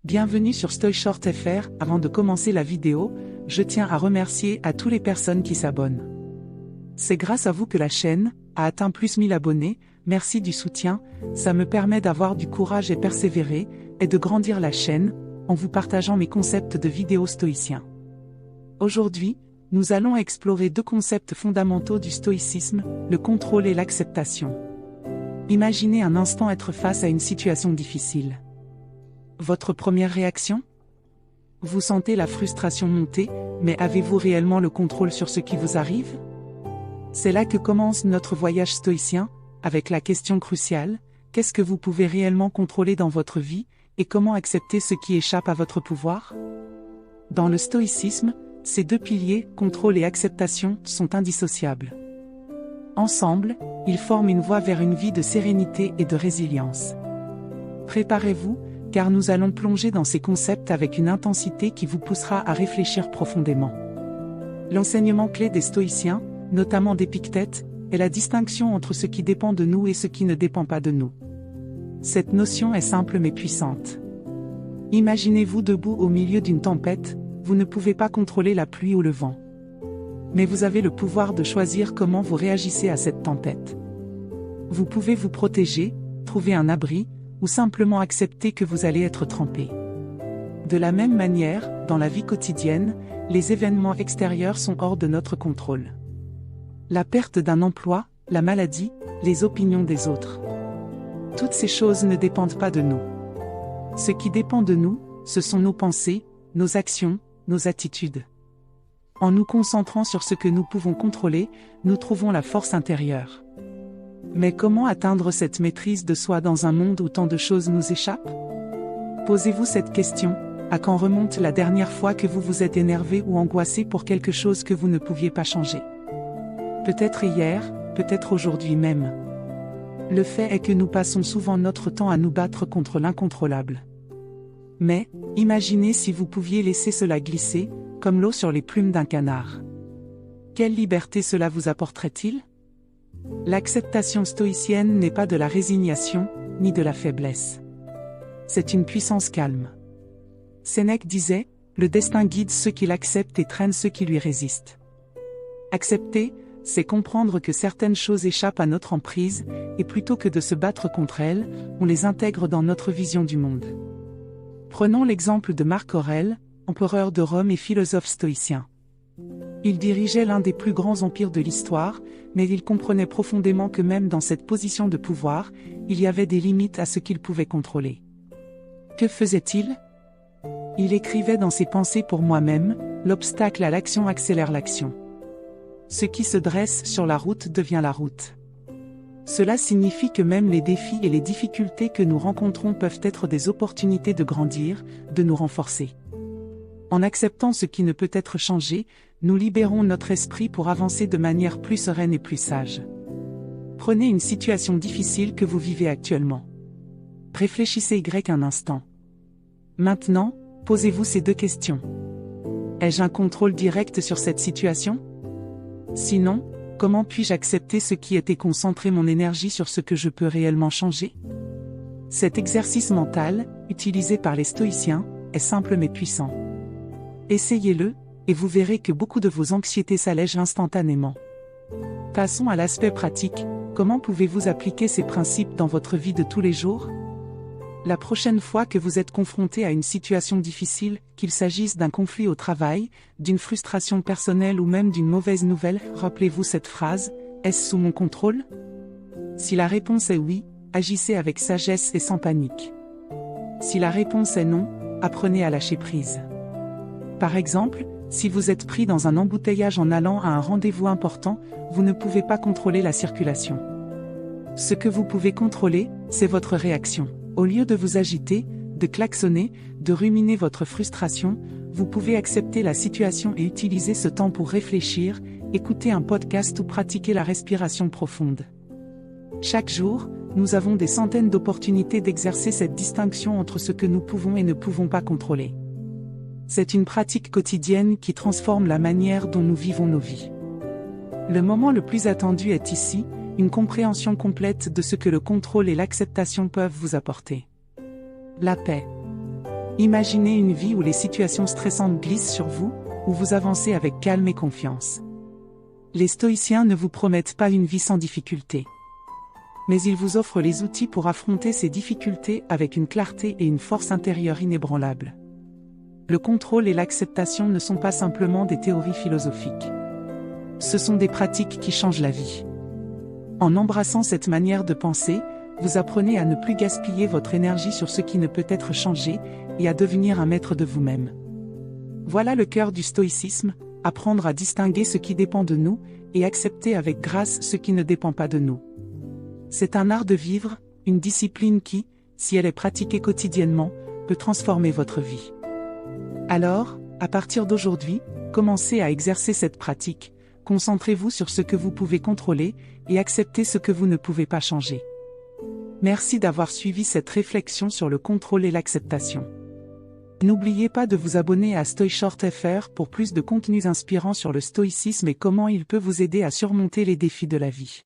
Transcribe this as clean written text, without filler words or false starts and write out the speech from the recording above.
Bienvenue sur StoiShort.fr. Avant de commencer la vidéo, je tiens à remercier à toutes les personnes qui s'abonnent. C'est grâce à vous que la chaîne a atteint plus 1000 abonnés. Merci du soutien, ça me permet d'avoir du courage et persévérer, et de grandir la chaîne, en vous partageant mes concepts de vidéos stoïciens. Aujourd'hui, nous allons explorer deux concepts fondamentaux du stoïcisme, le contrôle et l'acceptation. Imaginez un instant être face à une situation difficile. Votre première réaction? Vous sentez la frustration monter, mais avez-vous réellement le contrôle sur ce qui vous arrive? C'est là que commence notre voyage stoïcien, avec la question cruciale, qu'est-ce que vous pouvez réellement contrôler dans votre vie, et comment accepter ce qui échappe à votre pouvoir? Dans le stoïcisme, ces deux piliers, contrôle et acceptation, sont indissociables. Ensemble, ils forment une voie vers une vie de sérénité et de résilience. Préparez-vous, car nous allons plonger dans ces concepts avec une intensité qui vous poussera à réfléchir profondément. L'enseignement clé des stoïciens, notamment d'Épictète, est la distinction entre ce qui dépend de nous et ce qui ne dépend pas de nous. Cette notion est simple mais puissante. Imaginez-vous debout au milieu d'une tempête, vous ne pouvez pas contrôler la pluie ou le vent. Mais vous avez le pouvoir de choisir comment vous réagissez à cette tempête. Vous pouvez vous protéger, trouver un abri, ou simplement accepter que vous allez être trempé. De la même manière, dans la vie quotidienne, les événements extérieurs sont hors de notre contrôle. La perte d'un emploi, la maladie, les opinions des autres. Toutes ces choses ne dépendent pas de nous. Ce qui dépend de nous, ce sont nos pensées, nos actions, nos attitudes. En nous concentrant sur ce que nous pouvons contrôler, nous trouvons la force intérieure. Mais comment atteindre cette maîtrise de soi dans un monde où tant de choses nous échappent? Posez-vous cette question, à quand remonte la dernière fois que vous vous êtes énervé ou angoissé pour quelque chose que vous ne pouviez pas changer? Peut-être hier, peut-être aujourd'hui même. Le fait est que nous passons souvent notre temps à nous battre contre l'incontrôlable. Mais, imaginez si vous pouviez laisser cela glisser, comme l'eau sur les plumes d'un canard. Quelle liberté cela vous apporterait-il? L'acceptation stoïcienne n'est pas de la résignation, ni de la faiblesse. C'est une puissance calme. Sénèque disait, le destin guide ceux qui l'acceptent et traîne ceux qui lui résistent. Accepter, c'est comprendre que certaines choses échappent à notre emprise, et plutôt que de se battre contre elles, on les intègre dans notre vision du monde. Prenons l'exemple de Marc Aurèle, empereur de Rome et philosophe stoïcien. Il dirigeait l'un des plus grands empires de l'histoire, mais il comprenait profondément que même dans cette position de pouvoir, il y avait des limites à ce qu'il pouvait contrôler. Que faisait-il? Il écrivait dans ses pensées pour moi-même, l'obstacle à l'action accélère l'action. Ce qui se dresse sur la route devient la route. Cela signifie que même les défis et les difficultés que nous rencontrons peuvent être des opportunités de grandir, de nous renforcer. En acceptant ce qui ne peut être changé, nous libérons notre esprit pour avancer de manière plus sereine et plus sage. Prenez une situation difficile que vous vivez actuellement. Réfléchissez un instant. Maintenant, posez-vous ces deux questions. Ai-je un contrôle direct sur cette situation? Sinon, comment puis-je accepter ce qui est et concentrer mon énergie sur ce que je peux réellement changer? Cet exercice mental, utilisé par les stoïciens, est simple mais puissant. Essayez-le, et vous verrez que beaucoup de vos anxiétés s'allègent instantanément. Passons à l'aspect pratique, comment pouvez-vous appliquer ces principes dans votre vie de tous les jours? La prochaine fois que vous êtes confronté à une situation difficile, qu'il s'agisse d'un conflit au travail, d'une frustration personnelle ou même d'une mauvaise nouvelle, rappelez-vous cette phrase, est-ce sous mon contrôle? Si la réponse est oui, agissez avec sagesse et sans panique. Si la réponse est non, apprenez à lâcher prise. Par exemple, si vous êtes pris dans un embouteillage en allant à un rendez-vous important, vous ne pouvez pas contrôler la circulation. Ce que vous pouvez contrôler, c'est votre réaction. Au lieu de vous agiter, de klaxonner, de ruminer votre frustration, vous pouvez accepter la situation et utiliser ce temps pour réfléchir, écouter un podcast ou pratiquer la respiration profonde. Chaque jour, nous avons des centaines d'opportunités d'exercer cette distinction entre ce que nous pouvons et ne pouvons pas contrôler. C'est une pratique quotidienne qui transforme la manière dont nous vivons nos vies. Le moment le plus attendu est ici, une compréhension complète de ce que le contrôle et l'acceptation peuvent vous apporter. La paix. Imaginez une vie où les situations stressantes glissent sur vous, où vous avancez avec calme et confiance. Les stoïciens ne vous promettent pas une vie sans difficultés. Mais ils vous offrent les outils pour affronter ces difficultés avec une clarté et une force intérieure inébranlables. Le contrôle et l'acceptation ne sont pas simplement des théories philosophiques. Ce sont des pratiques qui changent la vie. En embrassant cette manière de penser, vous apprenez à ne plus gaspiller votre énergie sur ce qui ne peut être changé, et à devenir un maître de vous-même. Voilà le cœur du stoïcisme, apprendre à distinguer ce qui dépend de nous, et accepter avec grâce ce qui ne dépend pas de nous. C'est un art de vivre, une discipline qui, si elle est pratiquée quotidiennement, peut transformer votre vie. Alors, à partir d'aujourd'hui, commencez à exercer cette pratique, concentrez-vous sur ce que vous pouvez contrôler, et acceptez ce que vous ne pouvez pas changer. Merci d'avoir suivi cette réflexion sur le contrôle et l'acceptation. N'oubliez pas de vous abonner à StoiShort.fr pour plus de contenus inspirants sur le stoïcisme et comment il peut vous aider à surmonter les défis de la vie.